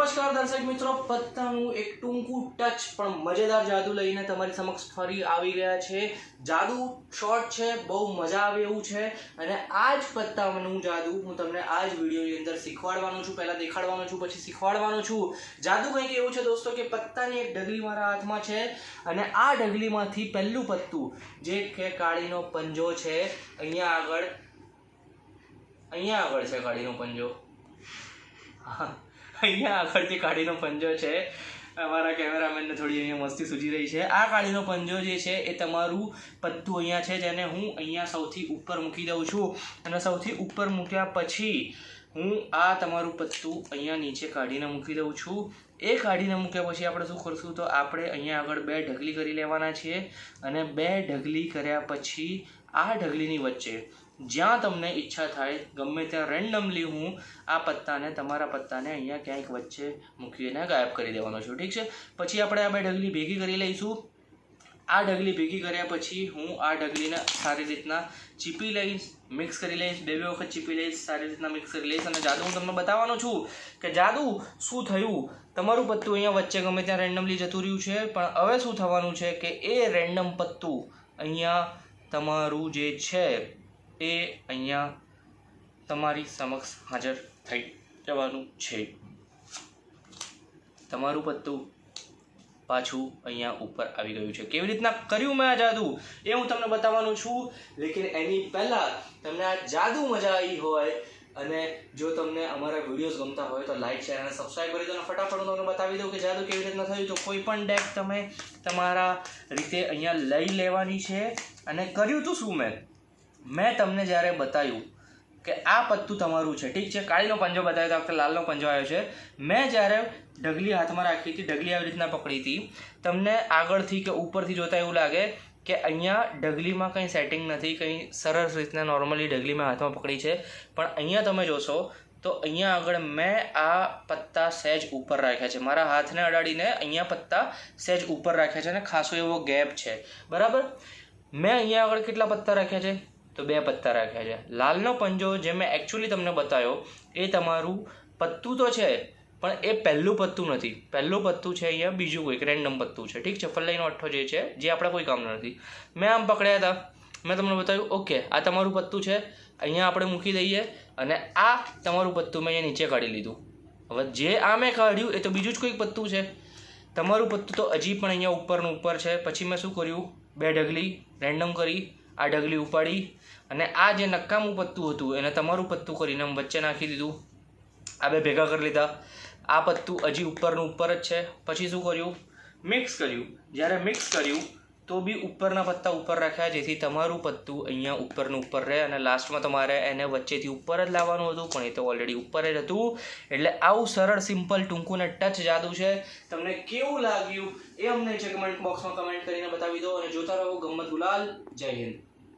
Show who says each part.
Speaker 1: નમસ્કાર દર્શક મિત્રો, પત્તાનું એક ટૂંકું ટચ પણ મજેદાર જાદુ લઈને તમારી સમક્ષ ફરી આવી ગયા છે। જાદુ શોર્ટ છે, બહુ મજા આવે એવું છે અને આ જ પત્તાનું જાદુ હું તમને આ જ વિડીયોની અંદર શીખવાડવાનો છું। પહેલા દેખાડવાનો છું, પછી શીખવાડવાનો છું। જાદુ કંઈક એવું છે દોસ્તો કે પત્તાની એક ઢગલી મારા હાથમાં છે અને આ ઢગલીમાંથી પહેલું પત્તું જે કે કાળીનો પંજો છે, અહીંયા આગળ છે કાળીનો પંજો। હા, અહીંયા આગળથી કાળીનો પંજો છે। અમારા કેમેરામેનને થોડી અહીંયા મસ્તી સૂજી રહી છે। આ કાળીનો પંજો જે છે એ તમારું પત્તું અહીંયા છે, જેને હું અહીંયા સૌથી ઉપર મૂકી દઉં છું અને સૌથી ઉપર મૂક્યા પછી હું આ તમારું પત્તું અહીંયા નીચે કાઢીને મૂકી દઉં છું। એ કાઢીને મૂક્યા પછી આપણે શું કરશું, તો આપણે અહીંયા આગળ બે ઢગલી કરી લેવાના છીએ અને બે ઢગલી કર્યા પછી આ ઢગલીની વચ્ચે જ્યાં તમને ઈચ્છા થાય ગમે ત્યાં રેન્ડમલી હું આ પત્તાને તમારા પત્તાને અહીંયા ક્યાંક વચ્ચે મૂકીને ગાયબ કરી દેવાનો છું, ઠીક છે। પછી આપણે આ બે ઢગલી ભેગી કરી લઈશું। આ ઢગલી ભેગી કર્યા પછી હું આ ઢગલીને સારી રીતના ચીપી લઈશ, મિક્સ કરી લઈશ, બે વખત ચીપી લઈશ, સારી રીતના મિક્સ કરી લઈશ અને જાદુ હું તમને બતાવવાનો છું કે જાદુ શું થયું। તમારું પત્તું અહીંયા વચ્ચે ગમે ત્યાં રેન્ડમલી જતું રહ્યું છે, પણ હવે શું થવાનું છે કે એ રેન્ડમ પત્તું અહીંયા તમારું જે છે એ અહીંયા તમારી સમક્ષ હાજર થઈ જવાનું છે। તમારું પત્તું પાછું અહીંયા ઉપર આવી ગયું છે। કેવી રીતના કર્યું મેં આ જાદુ એ હું તમને બતાવવાનું છું, લેકિન એની પહેલાં તમને આ જાદુ મજા આવી હોય અને જો તમને અમારા વિડીયોઝ ગમતા હોય તો લાઈક, શેર અને સબસ્ક્રાઈબ કરી દો અને ફટાફટ હું તમને બતાવી દઉં કે જાદુ કેવી રીતના થયું। તો કોઈ પણ ડેક તમે તમારા રીતે અહીંયા લઈ લેવાની છે અને કર્યું તું શું મેં તમને જ્યારે બતાવ્યું કે આ પત્તું તમારું છે, ઠીક છે, કાળીનો પંજો બતાવ્યો તો વખતે લાલનો પંજો આવ્યો છે। મેં જ્યારે ઢગલી હાથમાં રાખી હતી, ઢગલી આવી રીતના પકડી હતી, તમને આગળથી કે ઉપરથી જોતાં એવું લાગે કે અહીંયા ઢગલીમાં કંઈ સેટિંગ નથી, કંઈ સરસ રીતના નોર્મલી ઢગલી મેં હાથમાં પકડી છે, પણ અહીંયા તમે જોશો તો અહીંયા આગળ મેં આ પત્તા સહેજ ઉપર રાખ્યા છે, મારા હાથને અડાડીને અહીંયા પત્તા સહેજ ઉપર રાખ્યા છે અને ખાસો એવો ગેપ છે, બરાબર। મેં અહીંયા આગળ કેટલા પત્તા રાખ્યા છે, તો બે પત્તા રાખ્યા છે। લાલનો પંજો જે મેં એકચ્યુઅલી તમને બતાવ્યો એ તમારું પત્તું તો છે, પણ એ પહેલું પત્તું નથી, પહેલું પત્તું છે અહીંયા બીજું કોઈક રેન્ડમ પત્તું છે, ઠીક છે, ફલ્લાઈનો અઠ્ઠો જે છે જે આપણા કોઈ કામનો નથી। મેં આમ પકડ્યા હતા, મેં તમને બતાવ્યું ઓકે આ તમારું પત્તું છે, અહીંયા આપણે મૂકી દઈએ અને આ તમારું પત્તું મેં અહીંયા નીચે કાઢી લીધું। હવે જે આ મેં કાઢ્યું એ તો બીજું જ કોઈક પત્તું છે, તમારું પત્તું તો હજી પણ અહીંયા ઉપરનું ઉપર છે। પછી મેં શું કર્યું, બે ઢગલી રેન્ડમ કરી, આ ઢગલી ઉપાડી અને આ જે નકામું પત્તું હતું એને તમારું પત્તું કરીને વચ્ચે નાખી દીધું, આ બે ભેગા કરી લીધા। આ પત્તું હજી ઉપરનું ઉપર જ છે। પછી શું કર્યું, મિક્સ કર્યું। જ્યારે મિક્સ કર્યું તો બી ઉપરના પત્તા ઉપર રાખ્યા જેથી તમારું પત્તું અહીંયા ઉપરનું ઉપર રહે અને લાસ્ટમાં તમારે એને વચ્ચેથી ઉપર જ લાવવાનું હતું, પણ એ તો ઓલરેડી ઉપર જ હતું। એટલે આવું સરળ, સિમ્પલ, ટૂંકું ને ટચ જાદુ છે। તમને કેવું લાગ્યું એ અમને છે કમેન્ટ બોક્સમાં કમેન્ટ કરીને બતાવી દો અને જોતા રહો ગમ્મત ગુલાલ। જય હિન્દ।